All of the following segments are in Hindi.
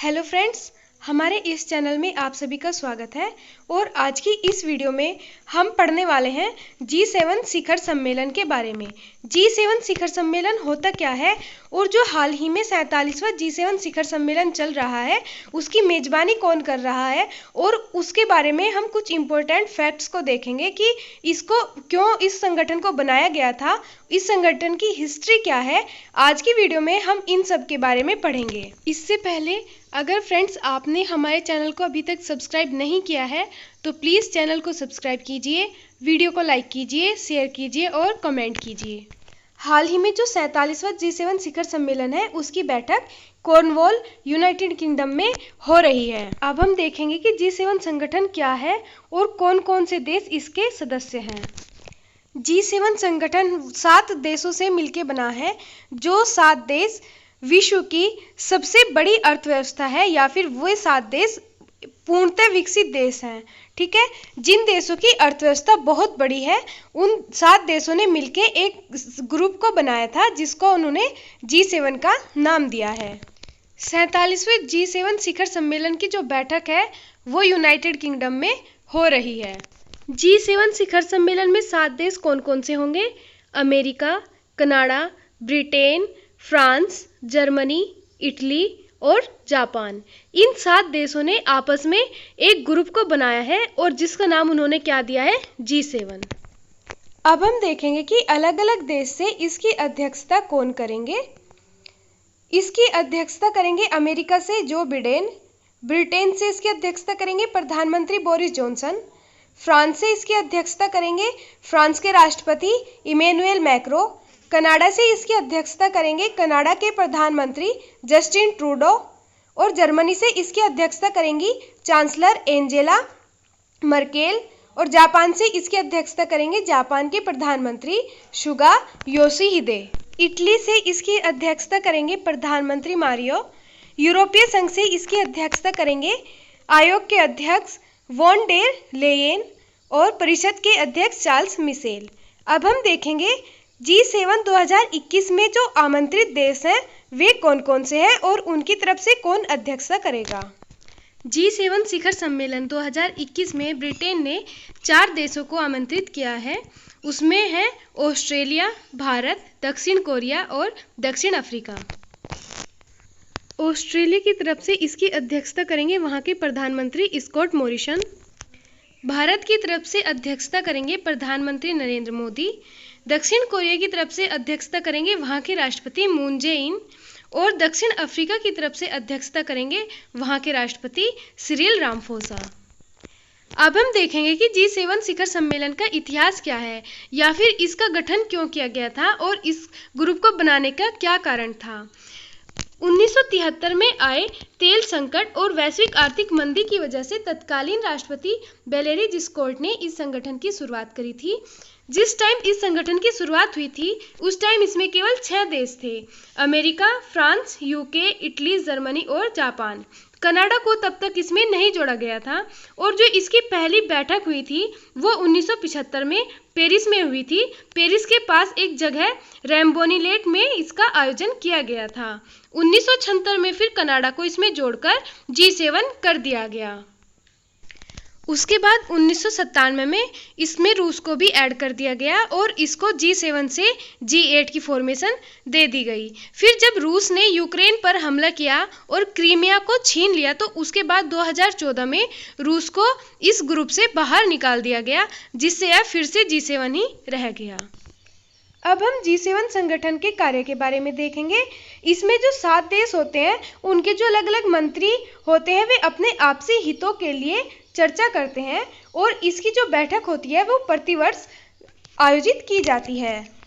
हेलो फ्रेंड्स, हमारे इस चैनल में आप सभी का स्वागत है। और आज की इस वीडियो में हम पढ़ने वाले हैं G7 शिखर सम्मेलन के बारे में। G7 शिखर सम्मेलन होता क्या है और जो हाल ही में 47वां G7 शिखर सम्मेलन चल रहा है उसकी मेजबानी कौन कर रहा है, और उसके बारे में हम कुछ इम्पोर्टेंट फैक्ट्स को देखेंगे कि इसको क्यों इस संगठन को बनाया गया था, इस संगठन की हिस्ट्री क्या है। आज की वीडियो में हम इन सब के बारे में पढ़ेंगे। इससे पहले अगर फ्रेंड्स आपने हमारे चैनल को अभी तक सब्सक्राइब नहीं किया है तो प्लीज़ चैनल को सब्सक्राइब कीजिए, वीडियो को लाइक कीजिए, शेयर कीजिए और कमेंट कीजिए। हाल ही में जो 47वां G7 शिखर सम्मेलन है उसकी बैठक कॉर्नवॉल, यूनाइटेड किंगडम में हो रही है। अब हम देखेंगे कि G7 संगठन क्या है और कौन कौन से देश इसके सदस्य हैं। G7 संगठन 7 देशों से मिलकर बना है। जो 7 देश विश्व की सबसे बड़ी अर्थव्यवस्था है या फिर वो 7 देश पूर्णतः विकसित देश हैं। ठीक है, जिन देशों की अर्थव्यवस्था बहुत बड़ी है उन 7 देशों ने मिलकर एक ग्रुप को बनाया था जिसको उन्होंने G7 का नाम दिया है। 47वें G7 शिखर सम्मेलन की जो बैठक है वो यूनाइटेड किंगडम में हो रही है। G7 शिखर सम्मेलन में 7 देश कौन कौन से होंगे? America, Canada, Britain, France, Germany, Italy और जापान। इन 7 देशों ने आपस में एक ग्रुप को बनाया है और जिसका नाम उन्होंने क्या दिया है? G7। अब हम देखेंगे कि अलग अलग देश से इसकी अध्यक्षता कौन करेंगे। इसकी अध्यक्षता करेंगे अमेरिका से जो बिडेन, ब्रिटेन से इसकी अध्यक्षता करेंगे प्रधानमंत्री बोरिस जॉनसन, फ्रांस से इसकी अध्यक्षता करेंगे फ्रांस के राष्ट्रपति इमैनुअल मैक्रों, कनाडा से इसकी अध्यक्षता करेंगे कनाडा के प्रधानमंत्री जस्टिन ट्रूडो, और जर्मनी से इसकी अध्यक्षता करेंगी चांसलर एंजेला मर्केल, और जापान से इसकी अध्यक्षता करेंगे जापान के प्रधानमंत्री सुगा योशिहिदे। इटली से इसकी अध्यक्षता करेंगे प्रधानमंत्री मारियो। यूरोपीय संघ से इसकी अध्यक्षता करेंगे आयोग के अध्यक्ष वॉन डेर लेयेन और परिषद के अध्यक्ष चार्ल्स मिशेल। अब हम देखेंगे G7 2021 में जो आमंत्रित देश हैं वे कौन कौन से हैं और उनकी तरफ से कौन अध्यक्षता करेगा। G7 शिखर सम्मेलन 2021 में ब्रिटेन ने 4 देशों को आमंत्रित किया है। उसमें है ऑस्ट्रेलिया, भारत, दक्षिण कोरिया और दक्षिण अफ्रीका। ऑस्ट्रेलिया की तरफ से इसकी अध्यक्षता करेंगे वहां के प्रधानमंत्री स्कॉट मॉरिसन। भारत की तरफ से अध्यक्षता करेंगे प्रधानमंत्री नरेंद्र मोदी। दक्षिण कोरिया की तरफ से अध्यक्षता करेंगे वहां के राष्ट्रपति मून जे इन, और दक्षिण अफ्रीका की तरफ से अध्यक्षता करेंगे वहां के राष्ट्रपति सिरिल रामफोसा। अब हम देखेंगे कि G7 शिखर सम्मेलन का इतिहास क्या है या फिर इसका गठन क्यों किया गया था और इस ग्रुप को बनाने का क्या कारण था। 1973 में आए तेल संकट और वैश्विक आर्थिक मंदी की वजह से तत्कालीन राष्ट्रपति वैलेरी जिस्कॉर्ट ने इस संगठन की शुरुआत करी थी। जिस टाइम इस संगठन की शुरुआत हुई थी उस टाइम इसमें केवल 6 देश थे, America, France, UK, Italy, Germany और जापान। कनाडा को तब तक इसमें नहीं जोड़ा गया था। और जो इसकी पहली बैठक हुई थी वो 1975 में पेरिस में हुई थी। पेरिस के पास एक जगह रैम्बोनिलेट में इसका आयोजन किया गया था। 1976 में फिर कनाडा को इसमें जोड़कर G7 कर दिया गया। उसके बाद 1997 में इसमें रूस को भी ऐड कर दिया गया और इसको G7 से G8 की फॉर्मेशन दे दी गई। फिर जब रूस ने यूक्रेन पर हमला किया और क्रीमिया को छीन लिया तो उसके बाद 2014 में रूस को इस ग्रुप से बाहर निकाल दिया गया, जिससे यह फिर से G7 ही रह गया। अब हम G7 संगठन के कार्य के बारे में देखेंगे। इसमें जो 7 देश होते हैं उनके जो अलग अलग मंत्री होते हैं वे अपने आपसी हितों के लिए चर्चा करते हैं और इसकी जो बैठक होती है वो प्रतिवर्ष आयोजित की जाती है।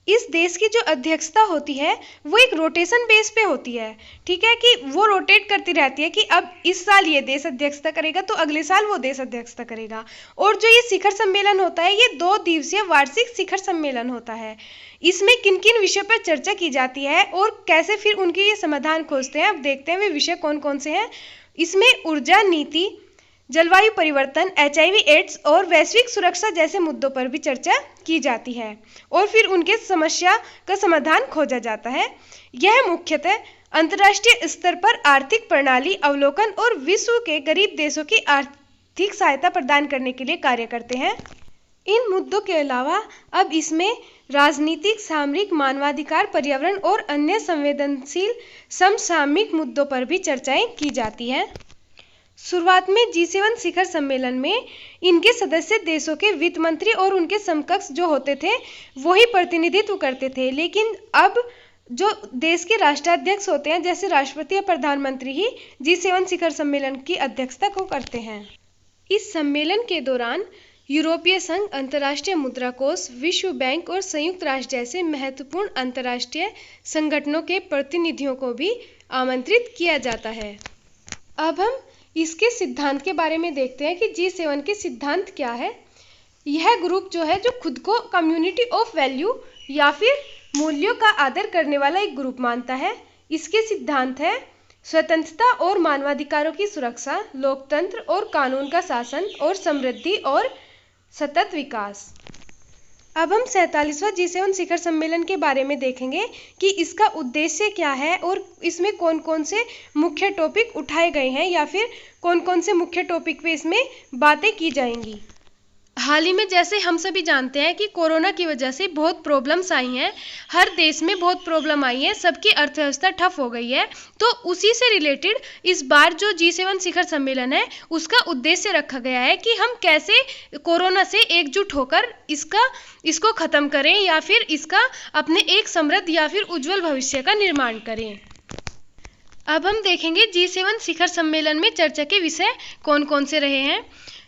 इस देश की जो अध्यक्षता होती है वो एक रोटेशन बेस पे होती है। ठीक है, कि वो रोटेट करती रहती है कि अब इस साल ये देश अध्यक्षता करेगा तो अगले साल वो देश अध्यक्षता करेगा। और जो ये शिखर सम्मेलन होता है ये 2 दिवसीय वार्षिक शिखर सम्मेलन होता है। इसमें किन किन विषयों पर चर्चा की जाती है और कैसे फिर उनके ये समाधान खोजते हैं। अब देखते हैं वे विषय कौन कौन से हैं। इसमें ऊर्जा नीति, जलवायु परिवर्तन, HIV एड्स और वैश्विक सुरक्षा जैसे मुद्दों पर भी चर्चा की जाती है और फिर उनके समस्या का समाधान खोजा जाता है। यह मुख्यतः अंतर्राष्ट्रीय स्तर पर आर्थिक प्रणाली अवलोकन और विश्व के गरीब देशों की आर्थिक सहायता प्रदान करने के लिए कार्य करते हैं। इन मुद्दों के अलावा अब इसमें राजनीतिक, सामरिक, मानवाधिकार, पर्यावरण और अन्य संवेदनशील समसामयिक मुद्दों पर भी चर्चाएं की जाती हैं। शुरुआत में G7 शिखर सम्मेलन में इनके सदस्य देशों के वित्त मंत्री और उनके समकक्ष जो होते थे वही प्रतिनिधित्व करते थे, लेकिन अब जो देश के राष्ट्राध्यक्ष होते हैं जैसे राष्ट्रपति या प्रधानमंत्री ही G7 शिखर सम्मेलन की अध्यक्षता को करते हैं। इस सम्मेलन के दौरान यूरोपीय संघ, अंतर्राष्ट्रीय मुद्रा कोष, विश्व बैंक और संयुक्त राष्ट्र जैसे महत्वपूर्ण अंतर्राष्ट्रीय संगठनों के प्रतिनिधियों को भी आमंत्रित किया जाता है। अब हम इसके सिद्धांत के बारे में देखते हैं कि G7 के सिद्धांत क्या है। यह ग्रुप जो है जो खुद को कम्युनिटी ऑफ वैल्यू या फिर मूल्यों का आदर करने वाला एक ग्रुप मानता है। इसके सिद्धांत है स्वतंत्रता और मानवाधिकारों की सुरक्षा, लोकतंत्र और कानून का शासन और समृद्धि और सतत विकास। अब हम 47वां G7 शिखर सम्मेलन के बारे में देखेंगे कि इसका उद्देश्य क्या है और इसमें कौन कौन से मुख्य टॉपिक उठाए गए हैं या फिर कौन कौन से मुख्य टॉपिक पे इसमें बातें की जाएंगी। हाल ही में जैसे हम सभी जानते हैं कि कोरोना की वजह से बहुत प्रॉब्लम्स आई हैं, हर देश में बहुत प्रॉब्लम आई है, सबकी अर्थव्यवस्था ठप हो गई है। तो उसी से रिलेटेड इस बार जो G7 शिखर सम्मेलन है उसका उद्देश्य रखा गया है कि हम कैसे कोरोना से एकजुट होकर इसको खत्म करें या फिर इसका अपने एक समृद्ध या फिर उज्जवल भविष्य का निर्माण करें। अब हम देखेंगे G7 शिखर सम्मेलन में चर्चा के विषय कौन कौन से रहे हैं।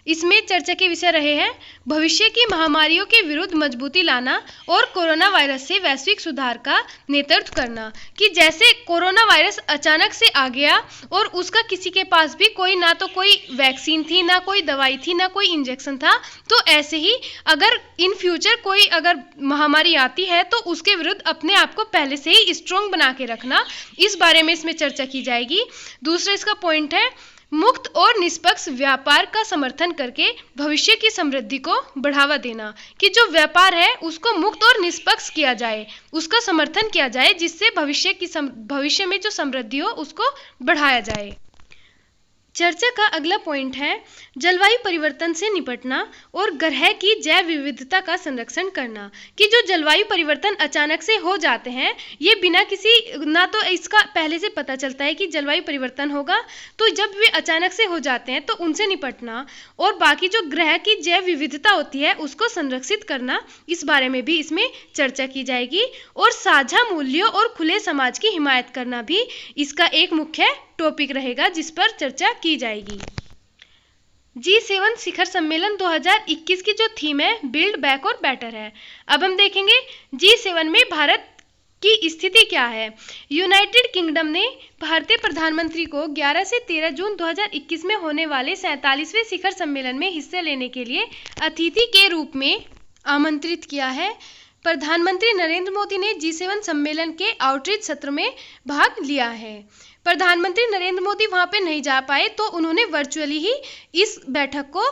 इसमें चर्चा के विषय रहे हैं भविष्य की महामारियों के विरुद्ध मजबूती लाना और कोरोना वायरस से वैश्विक सुधार का नेतृत्व करना। कि जैसे कोरोना वायरस अचानक से आ गया और उसका किसी के पास भी ना तो कोई वैक्सीन थी, ना कोई दवाई थी, ना कोई इंजेक्शन था, तो ऐसे ही अगर इन फ्यूचर कोई अगर महामारी आती है तो उसके विरुद्ध अपने आप को पहले से ही स्ट्रॉन्ग बना के रखना, इस बारे में इसमें चर्चा की जाएगी। दूसरा इसका पॉइंट है मुक्त और निष्पक्ष व्यापार का समर्थन करके भविष्य की समृद्धि को बढ़ावा देना। कि जो व्यापार है उसको मुक्त और निष्पक्ष किया जाए, उसका समर्थन किया जाए, जिससे भविष्य में जो समृद्धि हो उसको बढ़ाया जाए। चर्चा का अगला पॉइंट है जलवायु परिवर्तन से निपटना और ग्रह की जैव विविधता का संरक्षण करना। कि जो जलवायु परिवर्तन अचानक से हो जाते हैं, ये बिना किसी ना तो इसका पहले से पता चलता है कि जलवायु परिवर्तन होगा, तो जब वे अचानक से हो जाते हैं तो उनसे निपटना और बाकी जो ग्रह की जैव विविधता होती है उसको संरक्षित करना, इस बारे में भी इसमें चर्चा की जाएगी। और साझा मूल्यों और खुले समाज की हिमायत करना भी इसका एक मुख्य टॉपिक रहेगा जिस पर चर्चा की जाएगी। G7 शिखर सम्मेलन 2021 की जो थीम है बिल्ड बैक और बेटर है। अब हम देखेंगे G7 में भारत की स्थिति क्या है। यूनाइटेड किंगडम ने भारतीय प्रधानमंत्री को 11 से 13 जून 2021 में होने वाले 47वें शिखर सम्मेलन में हिस्से लेने के लिए अतिथि के रूप में आमंत्रित किया है। प्रधानमंत्री नरेंद्र मोदी ने G7 सम्मेलन के आउटरीच सत्र में भाग लिया है। प्रधानमंत्री नरेंद्र मोदी वहां पे नहीं जा पाए तो उन्होंने वर्चुअली ही इस बैठक को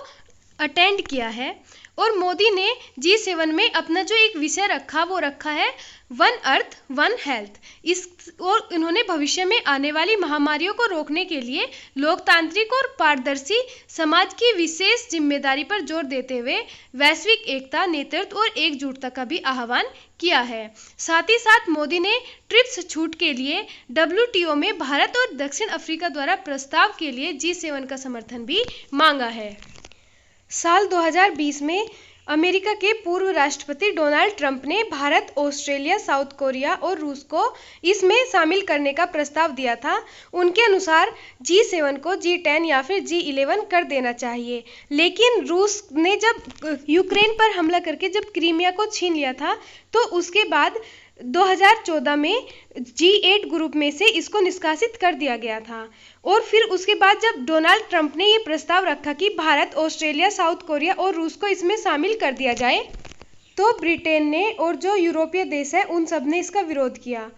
अटेंड किया है। और मोदी ने G7 में अपना जो एक विषय रखा वो रखा है वन अर्थ वन हेल्थ। और इन्होंने भविष्य में आने वाली महामारियों को रोकने के लिए लोकतांत्रिक और पारदर्शी समाज की विशेष जिम्मेदारी पर जोर देते हुए वैश्विक एकता, नेतृत्व और एकजुटता का भी आह्वान किया है। साथ ही साथ मोदी ने ट्रिप्स छूट के लिए WTO में भारत और दक्षिण अफ्रीका द्वारा प्रस्ताव के लिए G7 का समर्थन भी मांगा है। साल 2020 में अमेरिका के पूर्व राष्ट्रपति डोनाल्ड ट्रंप ने भारत, ऑस्ट्रेलिया, साउथ कोरिया और रूस को इसमें शामिल करने का प्रस्ताव दिया था। उनके अनुसार G7 को G10 या फिर G11 कर देना चाहिए, लेकिन रूस ने जब यूक्रेन पर हमला करके जब क्रीमिया को छीन लिया था तो उसके बाद 2014 में G8 ग्रुप में से इसको निष्कासित कर दिया गया था। और फिर उसके बाद जब डोनाल्ड ट्रंप ने ये प्रस्ताव रखा कि भारत, ऑस्ट्रेलिया, साउथ कोरिया और रूस को इसमें शामिल कर दिया जाए, तो ब्रिटेन ने और जो यूरोपीय देश है उन सब ने इसका विरोध किया।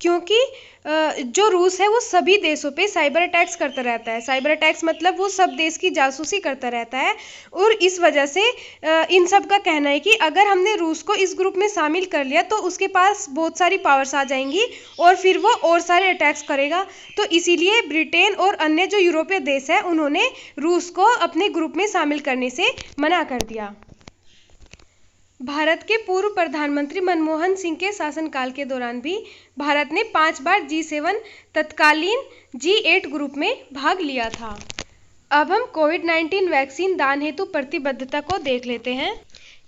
क्योंकि जो रूस है वो सभी देशों पे साइबर अटैक्स करता रहता है। साइबर अटैक्स मतलब वो सब देश की जासूसी करता रहता है, और इस वजह से इन सब का कहना है कि अगर हमने रूस को इस ग्रुप में शामिल कर लिया तो उसके पास बहुत सारी पावर्स आ जाएंगी और फिर वो और सारे अटैक्स करेगा। तो इसीलिए ब्रिटेन और अन्य जो यूरोपीय देश है उन्होंने रूस को अपने ग्रुप में शामिल करने से मना कर दिया। भारत के पूर्व प्रधानमंत्री मनमोहन सिंह के शासनकाल के दौरान भी भारत ने 5 बार G7 तत्कालीन G8 ग्रुप में भाग लिया था। अब हम कोविड-19 वैक्सीन दान हेतु प्रतिबद्धता को देख लेते हैं।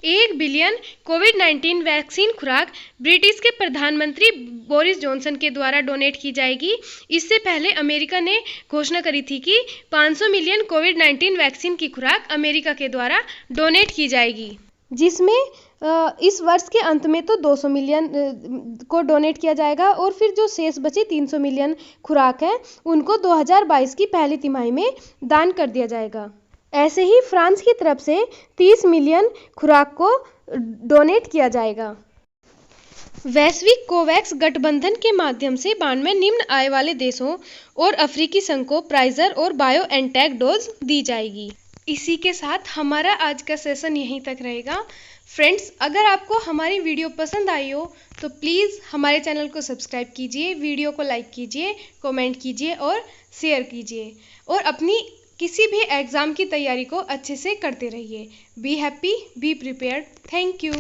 1 बिलियन कोविड-19 वैक्सीन खुराक ब्रिटिश के प्रधानमंत्री बोरिस जॉनसन के द्वारा डोनेट की जाएगी। इससे पहले अमेरिका ने घोषणा करी थी कि 500 मिलियन कोविड-19 वैक्सीन की खुराक अमेरिका के द्वारा डोनेट की जाएगी, जिसमें इस वर्ष के अंत में तो 200 मिलियन को डोनेट किया जाएगा, और फिर जो शेष बची 300 मिलियन खुराक है उनको 2022 की पहली तिमाही में दान कर दिया जाएगा। ऐसे ही फ्रांस की तरफ से 30 मिलियन खुराक को डोनेट किया जाएगा। वैश्विक कोवैक्स गठबंधन के माध्यम से 92 निम्न आय वाले देशों और अफ्रीकी संघ को प्राइजर और बायोएनटेक डोज दी जाएगी। इसी के साथ हमारा आज का सेशन यहीं तक रहेगा। फ्रेंड्स, अगर आपको हमारी वीडियो पसंद आई हो तो प्लीज़ हमारे चैनल को सब्सक्राइब कीजिए, वीडियो को लाइक कीजिए, कमेंट कीजिए और शेयर कीजिए, और अपनी किसी भी एग्ज़ाम की तैयारी को अच्छे से करते रहिए। Be happy, be prepared. Thank you.